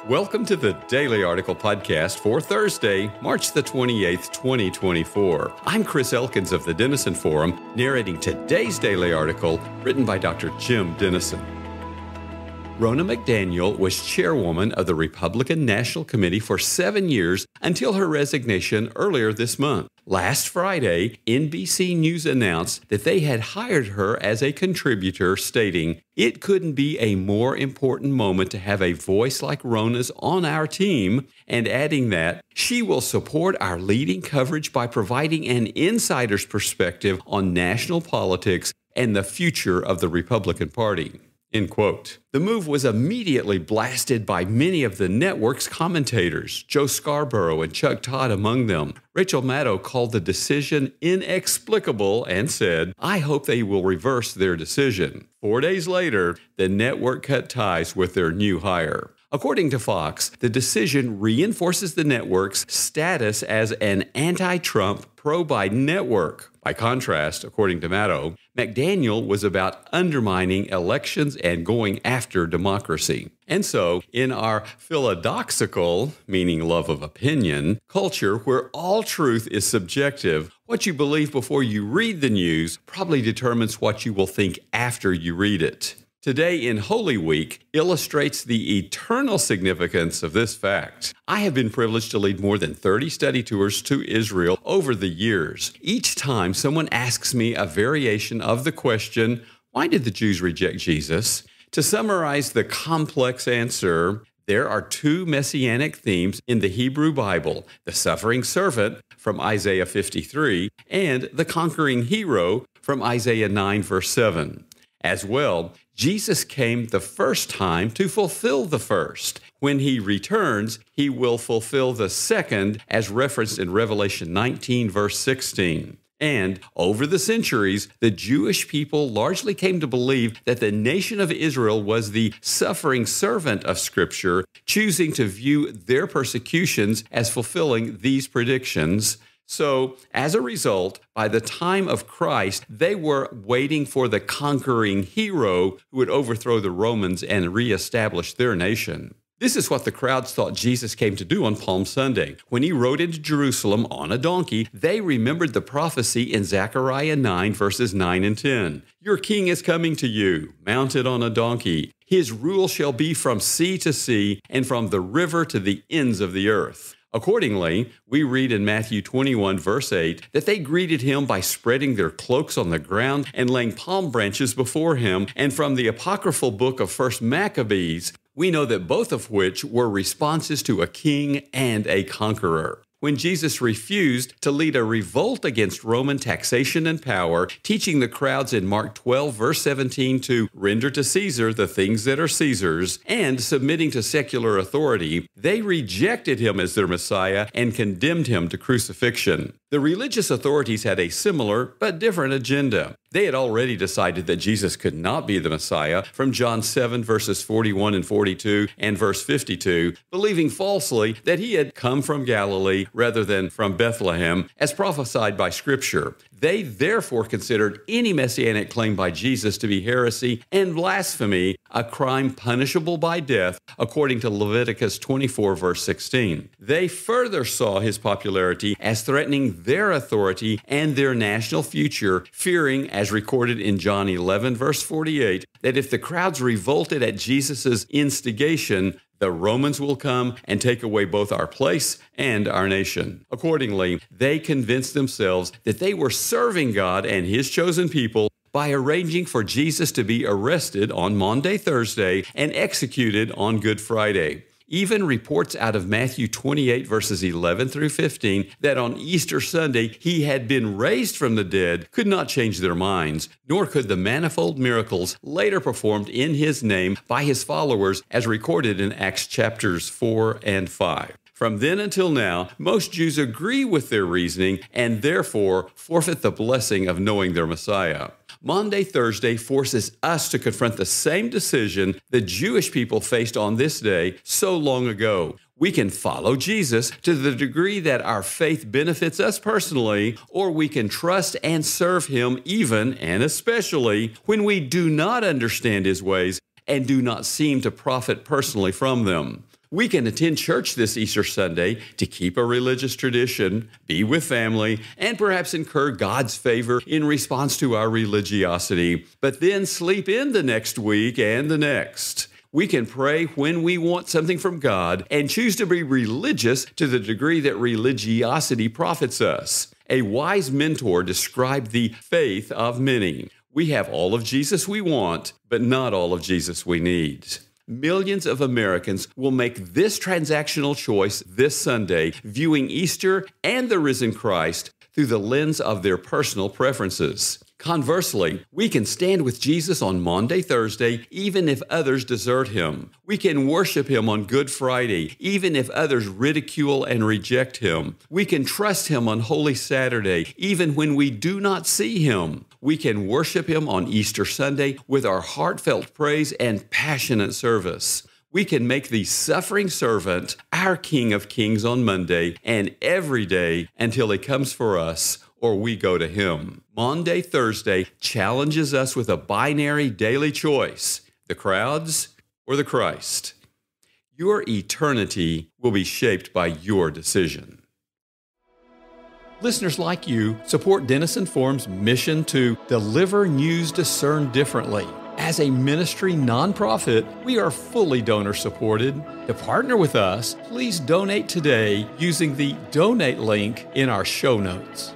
Welcome to the Daily Article Podcast for Thursday, March the 28th, 2024. I'm Chris Elkins of the Denison Forum, narrating today's daily article written by Dr. Jim Denison. Ronna McDaniel was chairwoman of the Republican National Committee for 7 years until her resignation earlier this month. Last Friday, NBC News announced that they had hired her as a contributor, stating, "It couldn't be a more important moment to have a voice like Ronna's on our team," and adding that she will support our leading coverage by providing an insider's perspective on national politics and the future of the Republican Party. End quote. The move was immediately blasted by many of the network's commentators, Joe Scarborough and Chuck Todd among them. Rachel Maddow called the decision inexplicable and said, "I hope they will reverse their decision." 4 days later, the network cut ties with their new hire. According to Fox, the decision reinforces the network's status as an anti-Trump, pro-Biden network. By contrast, according to Maddow, McDaniel was about undermining elections and going after democracy. And so, in our philodoxical, meaning love of opinion, culture where all truth is subjective, what you believe before you read the news probably determines what you will think after you read it. Today in Holy Week illustrates the eternal significance of this fact. I have been privileged to lead more than 30 study tours to Israel over the years. Each time someone asks me a variation of the question, why did the Jews reject Jesus? To summarize the complex answer, there are two messianic themes in the Hebrew Bible, the suffering servant from Isaiah 53 and the conquering hero from Isaiah 9 verse 7. As well, Jesus came the first time to fulfill the first. When he returns, he will fulfill the second, as referenced in Revelation 19, verse 16. And over the centuries, the Jewish people largely came to believe that the nation of Israel was the suffering servant of Scripture, choosing to view their persecutions as fulfilling these predictions. So, as a result, by the time of Christ, they were waiting for the conquering hero who would overthrow the Romans and reestablish their nation. This is what the crowds thought Jesus came to do on Palm Sunday. When he rode into Jerusalem on a donkey, they remembered the prophecy in Zechariah 9, verses 9 and 10. "Your king is coming to you, mounted on a donkey. His rule shall be from sea to sea and from the river to the ends of the earth." Accordingly, we read in Matthew 21, verse 8, that they greeted him by spreading their cloaks on the ground and laying palm branches before him. And from the apocryphal book of 1 Maccabees, we know that both of which were responses to a king and a conqueror. When Jesus refused to lead a revolt against Roman taxation and power, teaching the crowds in Mark 12, verse 17 to render to Caesar the things that are Caesar's, and submitting to secular authority, they rejected him as their Messiah and condemned him to crucifixion. The religious authorities had a similar but different agenda. They had already decided that Jesus could not be the Messiah from John 7, verses 41 and 42 and verse 52, believing falsely that he had come from Galilee rather than from Bethlehem, as prophesied by Scripture. They therefore considered any messianic claim by Jesus to be heresy and blasphemy, a crime punishable by death, according to Leviticus 24, verse 16. They further saw his popularity as threatening their authority and their national future, fearing, as recorded in John 11, verse 48, that if the crowds revolted at Jesus' instigation, the Romans will come and take away both our place and our nation. Accordingly, they convinced themselves that they were serving God and his chosen people by arranging for Jesus to be arrested on Maundy Thursday and executed on Good Friday. Even reports out of Matthew 28, verses 11 through 15, that on Easter Sunday he had been raised from the dead could not change their minds, nor could the manifold miracles later performed in his name by his followers as recorded in Acts chapters 4 and 5. From then until now, most Jews agree with their reasoning and therefore forfeit the blessing of knowing their Messiah. Maundy Thursday forces us to confront the same decision the Jewish people faced on this day so long ago. We can follow Jesus to the degree that our faith benefits us personally, or we can trust and serve him even and especially when we do not understand his ways and do not seem to profit personally from them. We can attend church this Easter Sunday to keep a religious tradition, be with family, and perhaps incur God's favor in response to our religiosity, but then sleep in the next week and the next. We can pray when we want something from God and choose to be religious to the degree that religiosity profits us. A wise mentor described the faith of many. We have all of Jesus we want, but not all of Jesus we need. Millions of Americans will make this transactional choice this Sunday, viewing Easter and the risen Christ through the lens of their personal preferences. Conversely, we can stand with Jesus on Maundy Thursday, even if others desert him. We can worship him on Good Friday, even if others ridicule and reject him. We can trust him on Holy Saturday, even when we do not see him. We can worship him on Easter Sunday with our heartfelt praise and passionate service. We can make the suffering servant our King of Kings on Monday and every day until he comes for us or we go to him. Maundy Thursday challenges us with a binary daily choice: the crowds or the Christ. Your eternity will be shaped by your decision. Listeners like you support Denison Forum's mission to deliver news discerned differently. As a ministry nonprofit, we are fully donor supported. To partner with us, please donate today using the donate link in our show notes.